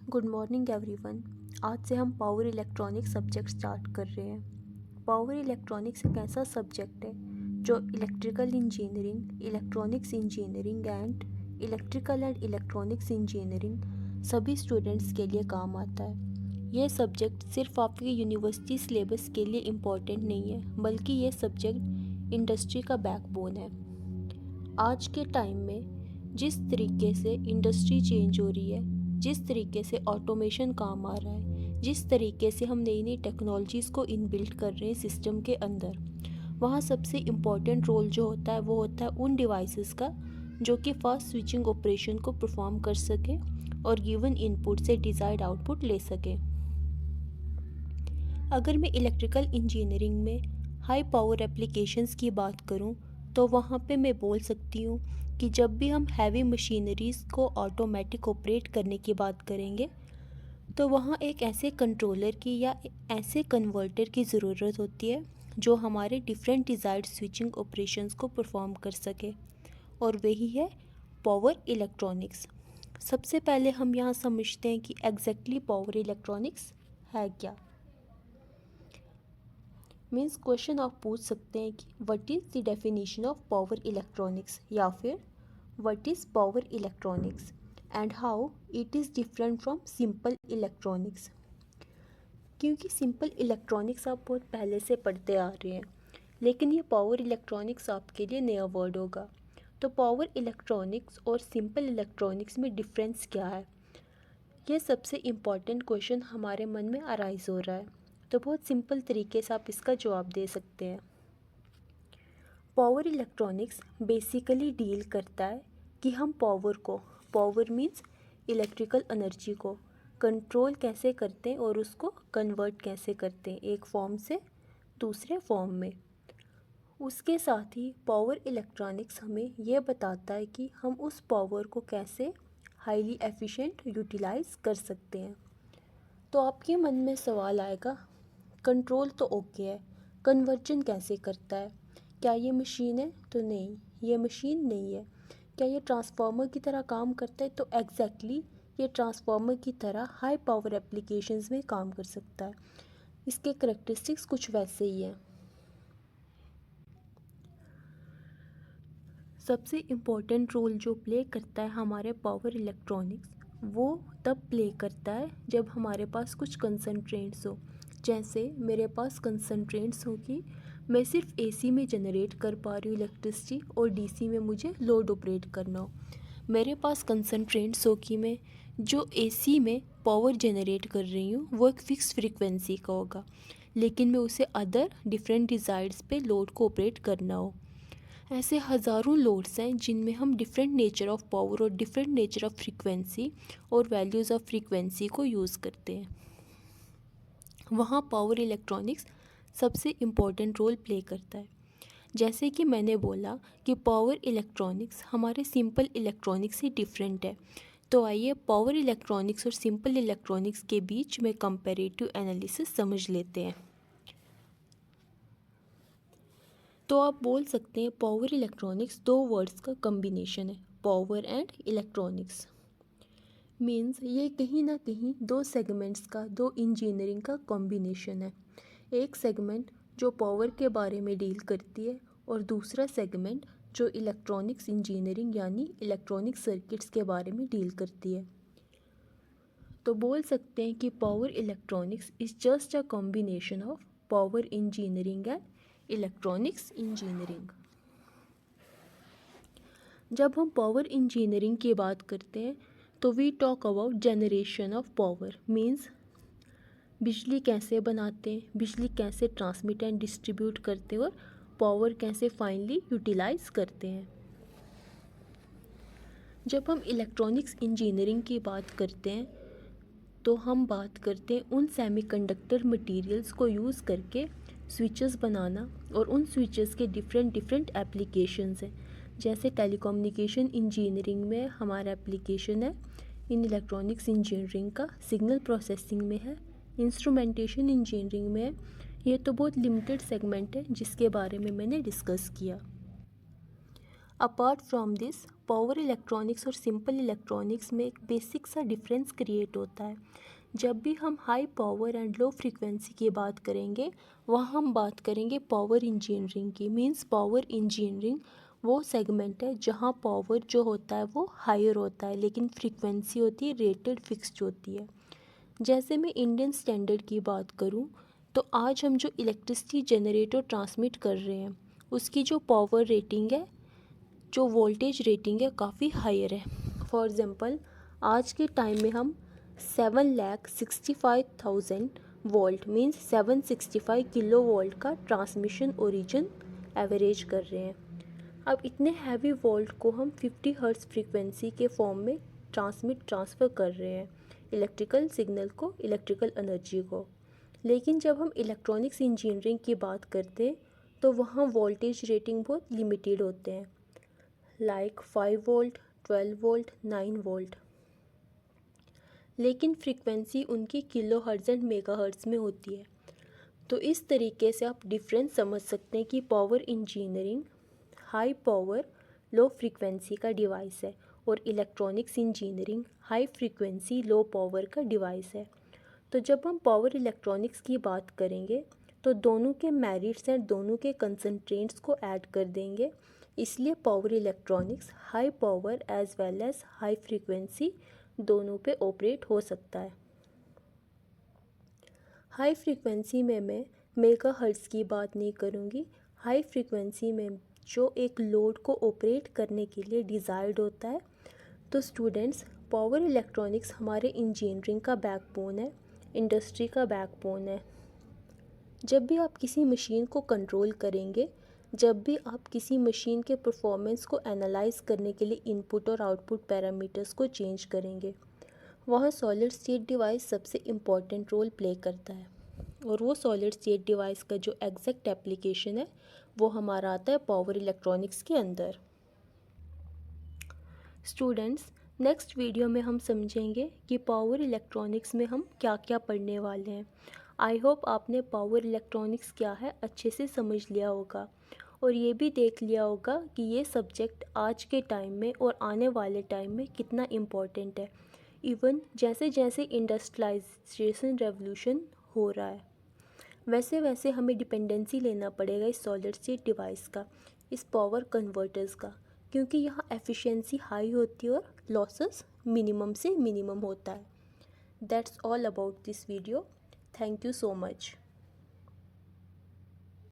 Good morning everyone. आज से हम पावर इलेक्ट्रॉनिक्स सब्जेक्ट स्टार्ट कर रहे हैं। पावर इलेक्ट्रॉनिक्स एक ऐसा सब्जेक्ट है जो electrical engineering, electronics engineering and electrical and electronics engineering सभी स्टूडेंट्स के लिए काम आता है। यह सब्जेक्ट सिर्फ आपके यूनिवर्सिटी सिलेबस के लिए इम्पॉर्टेंट नहीं है, बल्कि ये सब्जेक्ट इंडस्ट्री का बैकबोन है। आज के टाइम में जिस तरीके से इंडस्ट्री चेंज हो रही है, जिस तरीके से ऑटोमेशन काम आ रहा है, जिस तरीके से हम नई नई टेक्नोलॉजीज़ को इनबिल्ट कर रहे हैं सिस्टम के अंदर, वहाँ सबसे इम्पॉर्टेंट रोल जो होता है वो होता है उन डिवाइसेस का जो कि फास्ट स्विचिंग ऑपरेशन को परफॉर्म कर सके और गिवन इनपुट से डिज़ायर्ड आउटपुट ले सके। अगर मैं इलेक्ट्रिकल इंजीनियरिंग में हाई पावर एप्लीकेशंस की बात करूं, तो वहाँ पे मैं बोल सकती हूँ कि जब भी हम हैवी मशीनरीज़ को ऑटोमेटिक ऑपरेट करने की बात करेंगे, तो वहाँ एक ऐसे कंट्रोलर की या ऐसे कन्वर्टर की ज़रूरत होती है जो हमारे डिफरेंट डिज़ायर्ड स्विचिंग ऑपरेशंस को परफॉर्म कर सके, और वही है पावर इलेक्ट्रॉनिक्स। सबसे पहले हम यहाँ समझते हैं कि एग्जैक्टली पावर इलेक्ट्रॉनिक्स है क्या। मीन्स क्वेश्चन आप पूछ सकते हैं कि what is the definition of power electronics, या फिर what is power electronics and how it is different from simple electronics. क्योंकि सिंपल इलेक्ट्रॉनिक्स आप बहुत पहले से पढ़ते आ रहे हैं, लेकिन ये पावर इलेक्ट्रॉनिक्स आपके लिए नया वर्ड होगा। तो पावर इलेक्ट्रॉनिक्स और सिंपल इलेक्ट्रॉनिक्स में डिफरेंस क्या है, ये सबसे इम्पॉर्टेंट क्वेश्चन हमारे मन में अराइज हो रहा है। तो बहुत सिंपल तरीके से आप इसका जवाब दे सकते हैं। पावर इलेक्ट्रॉनिक्स बेसिकली डील करता है कि हम पावर मीन्स इलेक्ट्रिकल एनर्जी को कंट्रोल कैसे करते हैं और उसको कन्वर्ट कैसे करते हैं एक फॉर्म से दूसरे फॉर्म में। उसके साथ ही पावर इलेक्ट्रॉनिक्स हमें यह बताता है कि हम उस पावर को कैसे हाईली एफिशिएंट यूटिलाइज कर सकते हैं। तो आपके मन में सवाल आएगा, कंट्रोल तो ओके है, कन्वर्जन कैसे करता है? क्या ये मशीन है? तो नहीं, ये मशीन नहीं है। क्या ये ट्रांसफार्मर की तरह काम करता है? तो एग्जैक्टली ये ट्रांसफार्मर की तरह हाई पावर एप्लीकेशंस में काम कर सकता है। इसके करैक्टरिस्टिक्स कुछ वैसे ही हैं। सबसे इम्पोर्टेंट रोल जो प्ले करता है हमारे पावर इलेक्ट्रॉनिक्स, वो तब प्ले करता है जब हमारे पास कुछ कंसंट्रेंट्स हो। जैसे मेरे पास कंसंट्रेंट्स हो कि मैं सिर्फ एसी में जनरेट कर पा रही हूँ इलेक्ट्रिसिटी और डीसी में मुझे लोड ऑपरेट करना हो। मेरे पास कंसंट्रेंट्स हो कि मैं जो एसी में पावर जनरेट कर रही हूँ वो एक फ़िक्स फ्रीक्वेंसी का होगा, लेकिन मैं उसे अदर डिफरेंट डिज़ायर्स पे लोड को ऑपरेट करना हो। ऐसे हज़ारों लोड्स हैं जिनमें हम डिफरेंट नेचर ऑफ पावर और डिफरेंट नेचर ऑफ फ्रीक्वेंसी और वैल्यूज़ ऑफ फ्रीक्वेंसी को यूज़ करते हैं। वहाँ पावर इलेक्ट्रॉनिक्स सबसे इम्पॉर्टेंट रोल प्ले करता है। जैसे कि मैंने बोला कि पावर इलेक्ट्रॉनिक्स हमारे सिंपल इलेक्ट्रॉनिक्स से डिफरेंट है, तो आइए पावर इलेक्ट्रॉनिक्स और सिंपल इलेक्ट्रॉनिक्स के बीच में कंपैरेटिव एनालिसिस समझ लेते हैं। तो आप बोल सकते हैं पावर इलेक्ट्रॉनिक्स दो वर्ड्स का कम्बिनेशन है, पावर एंड इलेक्ट्रॉनिक्स। मीन्स ये कहीं ना कहीं दो सेगमेंट्स का, दो इंजीनियरिंग का कॉम्बिनेशन है। एक सेगमेंट जो पावर के बारे में डील करती है और दूसरा सेगमेंट जो इलेक्ट्रॉनिक्स इंजीनियरिंग यानी इलेक्ट्रॉनिक सर्किट्स के बारे में डील करती है। तो बोल सकते हैं कि power electronics is just a combination of power engineering and electronics engineering. जब हम पावर इंजीनियरिंग की बात करते हैं तो we talk about generation of power. Means बिजली कैसे बनाते हैं, बिजली कैसे ट्रांसमिट एंड डिस्ट्रीब्यूट करते हैं और पावर कैसे फाइनली यूटिलाइज करते हैं। जब हम इलेक्ट्रॉनिक्स इंजीनियरिंग की बात करते हैं तो हम बात करते हैं उन सेमीकंडक्टर मटेरियल्स को यूज़ करके स्विचेस बनाना, और उन स्विचेस के डिफरेंट एप्लीकेशंस हैं। जैसे टेलीकम्युनिकेशन इंजीनियरिंग में हमारा एप्लीकेशन है, इन इलेक्ट्रॉनिक्स इंजीनियरिंग का सिग्नल प्रोसेसिंग में है, इंस्ट्रूमेंटेशन इंजीनियरिंग में है। ये तो बहुत लिमिटेड सेगमेंट है जिसके बारे में मैंने डिस्कस किया। Apart from this power electronics और सिंपल इलेक्ट्रॉनिक्स में एक बेसिक सा डिफरेंस क्रिएट होता है। जब भी हम high power and low frequency की बात करेंगे वहाँ हम बात करेंगे पावर इंजीनियरिंग की। मींस पावर इंजीनियरिंग वो सेगमेंट है जहाँ पावर जो होता है वो हायर होता है लेकिन फ्रीक्वेंसी होती है रेटेड फिक्स्ड होती है। जैसे मैं इंडियन स्टैंडर्ड की बात करूँ तो आज हम जो इलेक्ट्रिसिटी जनरेटर ट्रांसमिट कर रहे हैं उसकी जो पावर रेटिंग है, जो वोल्टेज रेटिंग है, काफ़ी हायर है। फॉर एग्ज़ाम्पल आज के टाइम में हम 7,65,000 वोल्ट मीन्स 765 किलो वोल्ट का ट्रांसमिशन ओरिजिन एवरेज कर रहे हैं। अब इतने हैवी वोल्ट को हम 50 हर्ट्ज फ्रीक्वेंसी के फॉर्म में ट्रांसफ़र कर रहे हैं, इलेक्ट्रिकल सिग्नल को, इलेक्ट्रिकल एनर्जी को। लेकिन जब हम इलेक्ट्रॉनिक्स इंजीनियरिंग की बात करते हैं तो वहाँ वोल्टेज रेटिंग बहुत लिमिटेड होते हैं, लाइक 5 वोल्ट, 12 वोल्ट, 9 वोल्ट। लेकिन फ्रीक्वेंसी उनकी kilo hertz and mega hertz में होती है। तो इस तरीके से आप डिफरेंस समझ सकते हैं कि power engineering high power low frequency का डिवाइस है और electronics engineering high frequency low power का डिवाइस है। तो जब हम पावर इलेक्ट्रॉनिक्स की बात करेंगे तो दोनों के मेरिट्स एंड दोनों के कंसंट्रेंट्स को ऐड कर देंगे। इसलिए power electronics high power as well as high frequency दोनों पे ऑपरेट हो सकता है। हाई फ्रीक्वेंसी में मैं मेगा हर्ट्ज की बात नहीं करूँगी। हाई फ्रीक्वेंसी में जो एक लोड को ऑपरेट करने के लिए डिज़ायर्ड होता है। तो स्टूडेंट्स, पावर इलेक्ट्रॉनिक्स हमारे इंजीनियरिंग का बैकबोन है, इंडस्ट्री का बैकबोन है। जब भी आप किसी मशीन को कंट्रोल करेंगे, जब भी आप किसी मशीन के परफॉर्मेंस को एनालाइज करने के लिए इनपुट और आउटपुट पैरामीटर्स को चेंज करेंगे, वहाँ सॉलिड स्टेट डिवाइस सबसे इम्पॉर्टेंट रोल प्ले करता है। और वो सॉलिड स्टेट डिवाइस का जो एग्जैक्ट एप्लीकेशन है वो हमारा आता है पावर इलेक्ट्रॉनिक्स के अंदर। स्टूडेंट्स, नेक्स्ट वीडियो में हम समझेंगे कि पावर इलेक्ट्रॉनिक्स में हम क्या क्या पढ़ने वाले हैं। आई होप आपने पावर इलेक्ट्रॉनिक्स क्या है अच्छे से समझ लिया होगा और ये भी देख लिया होगा कि ये सब्जेक्ट आज के टाइम में और आने वाले टाइम में कितना इम्पॉर्टेंट है। इवन जैसे जैसे इंडस्ट्रियलाइजेशन रेवोल्यूशन हो रहा है वैसे वैसे हमें डिपेंडेंसी लेना पड़ेगा इस सॉलिड स्टेट डिवाइस का, इस पावर कन्वर्टर्स का, क्योंकि यहाँ एफिशिएंसी हाई होती है और लॉसेस मिनिमम से मिनिमम होता है। That's all about this video. Thank you so much.